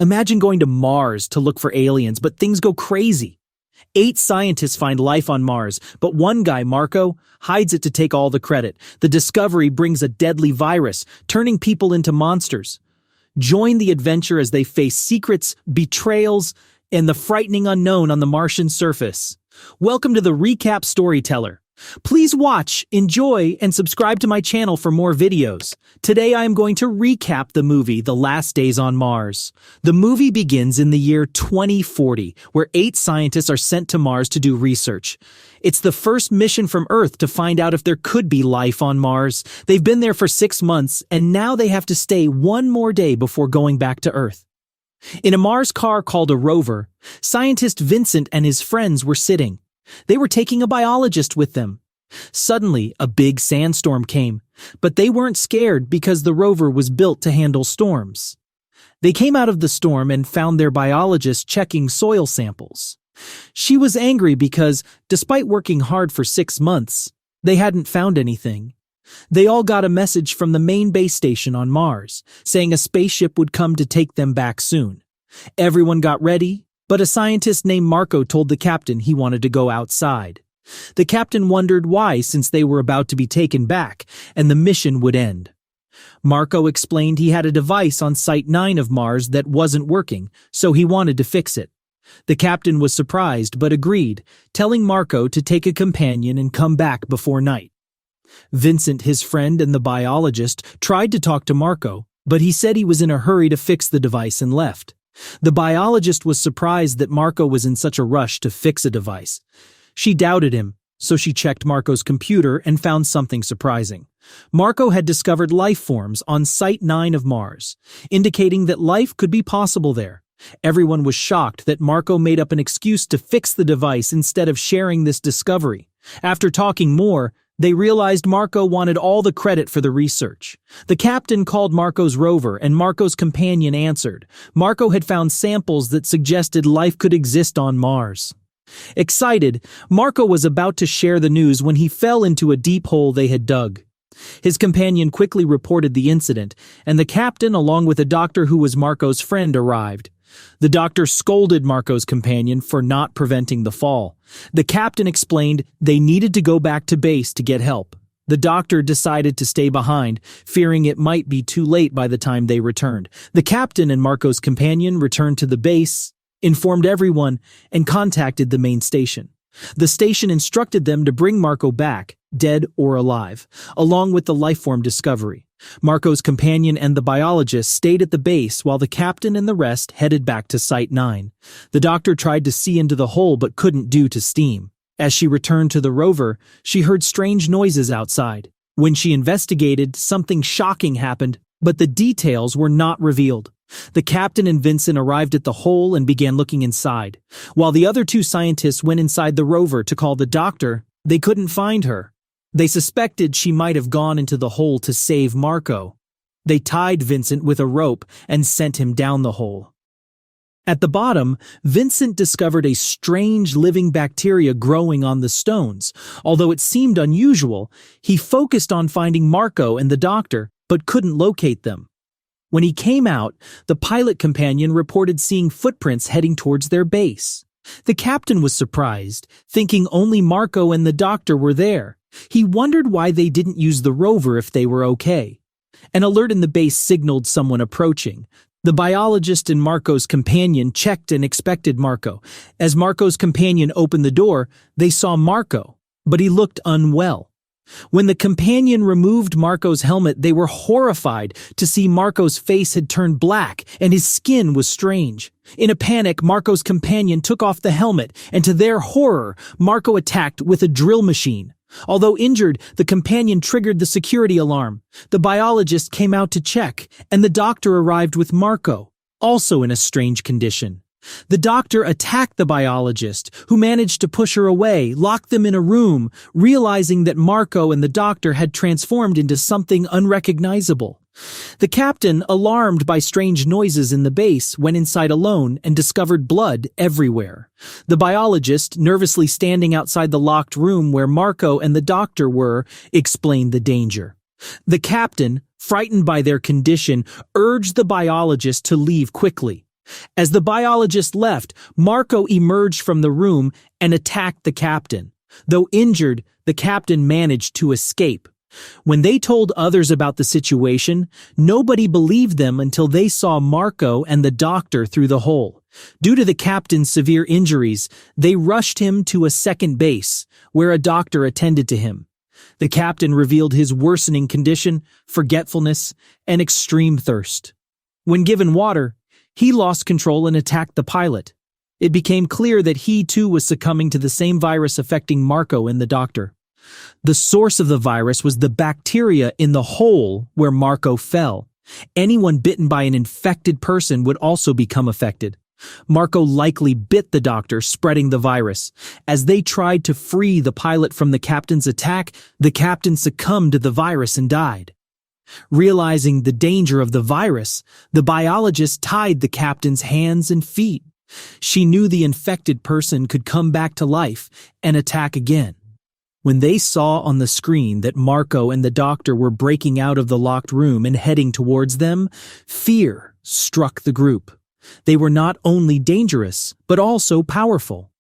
Imagine going to Mars to look for aliens, but things go crazy. 8 scientists find life on Mars, but one guy, Marco, hides it to take all the credit. The discovery brings a deadly virus, turning people into monsters. Join the adventure as they face secrets, betrayals, and the frightening unknown on the Martian surface. Welcome to the Recap Storyteller. Please watch, enjoy, and subscribe to my channel for more videos. Today I am going to recap the movie The Last Days on Mars. The movie begins in the year 2040, where 8 scientists are sent to Mars to do research. It's the first mission from Earth to find out if there could be life on Mars. They've been there for 6 months, and now they have to stay one more day before going back to Earth. In a Mars car called a rover, scientist Vincent and his friends were sitting. They were taking a biologist with them. Suddenly, a big sandstorm came, but they weren't scared because the rover was built to handle storms. They came out of the storm and found their biologist checking soil samples. She was angry because, despite working hard for 6 months, they hadn't found anything. They all got a message from the main base station on Mars, saying a spaceship would come to take them back soon. Everyone got ready, but a scientist named Marco told the captain he wanted to go outside. The captain wondered why, since they were about to be taken back, and the mission would end. Marco explained he had a device on Site 9 of Mars that wasn't working, so he wanted to fix it. The captain was surprised but agreed, telling Marco to take a companion and come back before night. Vincent, his friend and the biologist, tried to talk to Marco, but he said he was in a hurry to fix the device and left. The biologist was surprised that Marco was in such a rush to fix a device. She doubted him, so she checked Marco's computer and found something surprising. Marco had discovered life forms on Site 9 of Mars, indicating that life could be possible there. Everyone was shocked that Marco made up an excuse to fix the device instead of sharing this discovery. After talking more, they realized Marco wanted all the credit for the research. The captain called Marco's rover, and Marco's companion answered. Marco had found samples that suggested life could exist on Mars. Excited, Marco was about to share the news when he fell into a deep hole they had dug. His companion quickly reported the incident, and the captain, along with a doctor who was Marco's friend, arrived. The doctor scolded Marco's companion for not preventing the fall. The captain explained they needed to go back to base to get help. The doctor decided to stay behind, fearing it might be too late by the time they returned. The captain and Marco's companion returned to the base, informed everyone, and contacted the main station. The station instructed them to bring Marco back, dead or alive, along with the lifeform discovery. Marco's companion and the biologist stayed at the base while the captain and the rest headed back to Site 9. The doctor tried to see into the hole but couldn't due to steam. As she returned to the rover, she heard strange noises outside. When she investigated, something shocking happened, but the details were not revealed. The captain and Vincent arrived at the hole and began looking inside. While the other 2 scientists went inside the rover to call the doctor, they couldn't find her. They suspected she might have gone into the hole to save Marco. They tied Vincent with a rope and sent him down the hole. At the bottom, Vincent discovered a strange living bacteria growing on the stones. Although it seemed unusual, he focused on finding Marco and the doctor, but couldn't locate them. When he came out, the pilot companion reported seeing footprints heading towards their base. The captain was surprised, thinking only Marco and the doctor were there. He wondered why they didn't use the rover if they were okay. An alert in the base signaled someone approaching. The biologist and Marco's companion checked and expected Marco. As Marco's companion opened the door, they saw Marco, but he looked unwell. When the companion removed Marco's helmet, they were horrified to see Marco's face had turned black and his skin was strange. In a panic, Marco's companion took off the helmet, and to their horror, Marco attacked with a drill machine. Although injured, the companion triggered the security alarm. The biologist came out to check, and the doctor arrived with Marco, also in a strange condition. The doctor attacked the biologist, who managed to push her away, locked them in a room, realizing that Marco and the doctor had transformed into something unrecognizable. The captain, alarmed by strange noises in the base, went inside alone and discovered blood everywhere. The biologist, nervously standing outside the locked room where Marco and the doctor were, explained the danger. The captain, frightened by their condition, urged the biologist to leave quickly. As the biologist left, Marco emerged from the room and attacked the captain. Though injured, the captain managed to escape. When they told others about the situation, nobody believed them until they saw Marco and the doctor through the hole. Due to the captain's severe injuries, they rushed him to a second base, where a doctor attended to him. The captain revealed his worsening condition, forgetfulness, and extreme thirst. When given water, he lost control and attacked the pilot. It became clear that he too was succumbing to the same virus affecting Marco and the doctor. The source of the virus was the bacteria in the hole where Marco fell. Anyone bitten by an infected person would also become affected. Marco likely bit the doctor, spreading the virus. As they tried to free the pilot from the captain's attack, the captain succumbed to the virus and died. Realizing the danger of the virus, the biologist tied the captain's hands and feet. She knew the infected person could come back to life and attack again. When they saw on the screen that Marco and the doctor were breaking out of the locked room and heading towards them, fear struck the group. They were not only dangerous, but also powerful.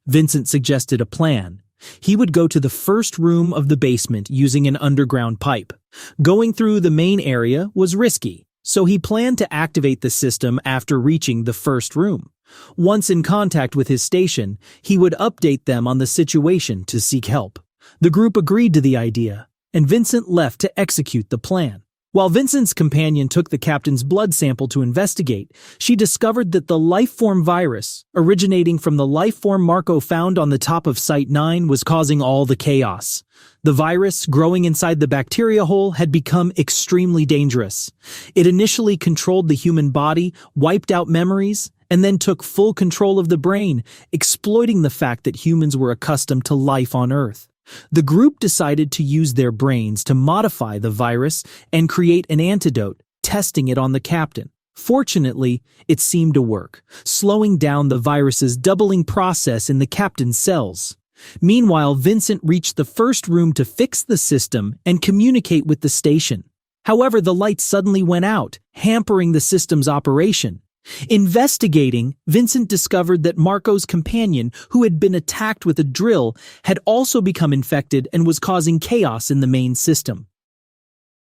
Vincent suggested a plan. He would go to the first room of the basement using an underground pipe. Going through the main area was risky, so he planned to activate the system after reaching the first room. Once in contact with his station, he would update them on the situation to seek help. The group agreed to the idea, and Vincent left to execute the plan. While Vincent's companion took the captain's blood sample to investigate, she discovered that the life-form virus, originating from the life-form Marco found on the top of Site 9, was causing all the chaos. The virus, growing inside the bacteria hole, had become extremely dangerous. It initially controlled the human body, wiped out memories, and then took full control of the brain, exploiting the fact that humans were accustomed to life on Earth. The group decided to use their brains to modify the virus and create an antidote, testing it on the captain. Fortunately, it seemed to work, slowing down the virus's doubling process in the captain's cells. Meanwhile, Vincent reached the first room to fix the system and communicate with the station. However, the lights suddenly went out, hampering the system's operation. Investigating, Vincent discovered that Marco's companion, who had been attacked with a drill, had also become infected and was causing chaos in the main system.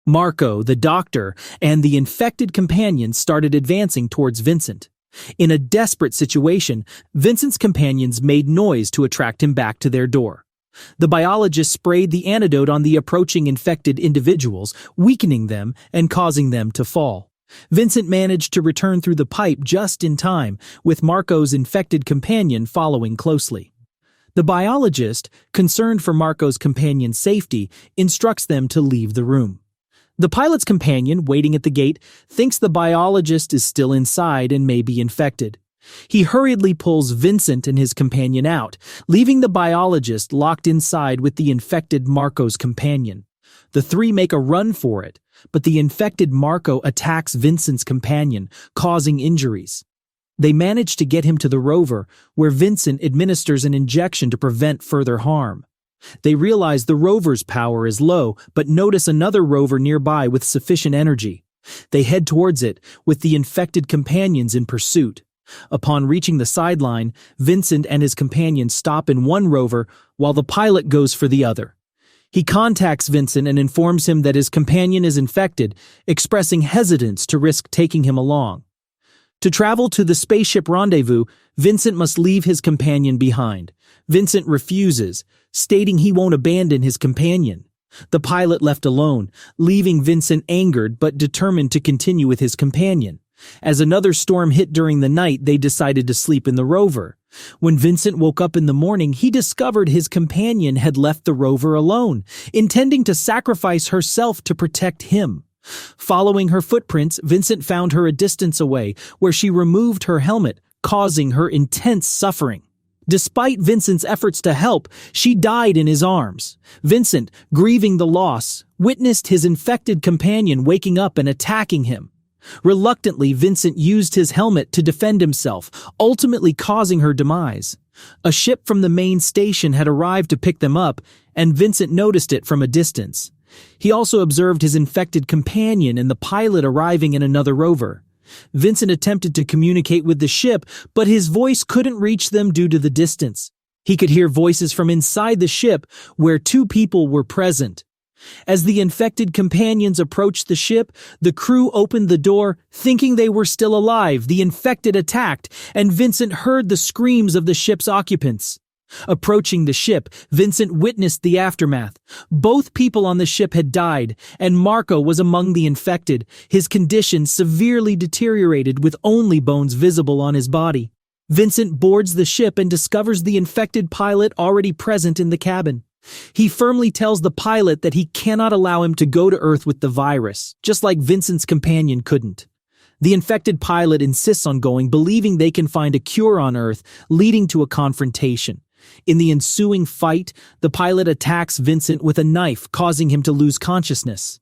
Marco, the doctor, and the infected companion started advancing towards Vincent. In a desperate situation, Vincent's companions made noise to attract him back to their door. The biologist sprayed the antidote on the approaching infected individuals, weakening them and causing them to fall. Vincent managed to return through the pipe just in time, with Marco's infected companion following closely. The biologist, concerned for Marco's companion's safety, instructs them to leave the room. The pilot's companion, waiting at the gate, thinks the biologist is still inside and may be infected. He hurriedly pulls Vincent and his companion out, leaving the biologist locked inside with the infected Marco's companion. The three make a run for it, but the infected Marco attacks Vincent's companion, causing injuries. They manage to get him to the rover, where Vincent administers an injection to prevent further harm. They realize the rover's power is low, but notice another rover nearby with sufficient energy. They head towards it, with the infected companions in pursuit. Upon reaching the sideline, Vincent and his companion stop in one rover, while the pilot goes for the other. He contacts Vincent and informs him that his companion is infected, expressing hesitance to risk taking him along. To travel to the spaceship rendezvous, Vincent must leave his companion behind. Vincent refuses, stating he won't abandon his companion. The pilot left alone, leaving Vincent angered but determined to continue with his companion. As another storm hit during the night, they decided to sleep in the rover. When Vincent woke up in the morning, he discovered his companion had left the rover alone, intending to sacrifice herself to protect him. Following her footprints, Vincent found her a distance away, where she removed her helmet, causing her intense suffering. Despite Vincent's efforts to help, she died in his arms. Vincent, grieving the loss, witnessed his infected companion waking up and attacking him. Reluctantly, Vincent used his helmet to defend himself, ultimately causing her demise. A ship from the main station had arrived to pick them up, and Vincent noticed it from a distance. He also observed his infected companion and the pilot arriving in another rover. Vincent attempted to communicate with the ship, but his voice couldn't reach them due to the distance. He could hear voices from inside the ship, where two people were present. As the infected companions approached the ship, the crew opened the door, thinking they were still alive. The infected attacked, and Vincent heard the screams of the ship's occupants. Approaching the ship, Vincent witnessed the aftermath. Both people on the ship had died, and Marco was among the infected, his condition severely deteriorated with only bones visible on his body. Vincent boards the ship and discovers the infected pilot already present in the cabin. He firmly tells the pilot that he cannot allow him to go to Earth with the virus, just like Vincent's companion couldn't. The infected pilot insists on going, believing they can find a cure on Earth, leading to a confrontation. In the ensuing fight, the pilot attacks Vincent with a knife, causing him to lose consciousness.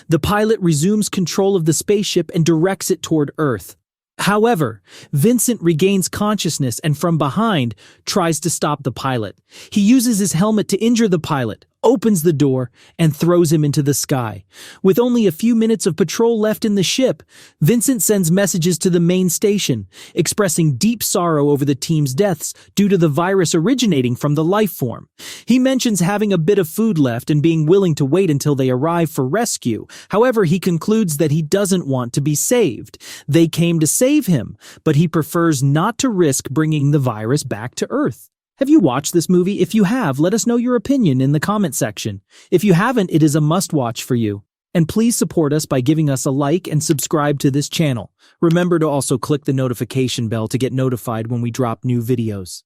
The pilot resumes control of the spaceship and directs it toward Earth. However, Vincent regains consciousness and from behind tries to stop the pilot. He uses his helmet to injure the pilot, opens the door, and throws him into the sky. With only a few minutes of patrol left in the ship, Vincent sends messages to the main station, expressing deep sorrow over the team's deaths due to the virus originating from the life form. He mentions having a bit of food left and being willing to wait until they arrive for rescue. However, he concludes that he doesn't want to be saved. They came to save him, but he prefers not to risk bringing the virus back to Earth. Have you watched this movie? If you have, let us know your opinion in the comment section. If you haven't, it is a must-watch for you. And please support us by giving us a like and subscribe to this channel. Remember to also click the notification bell to get notified when we drop new videos.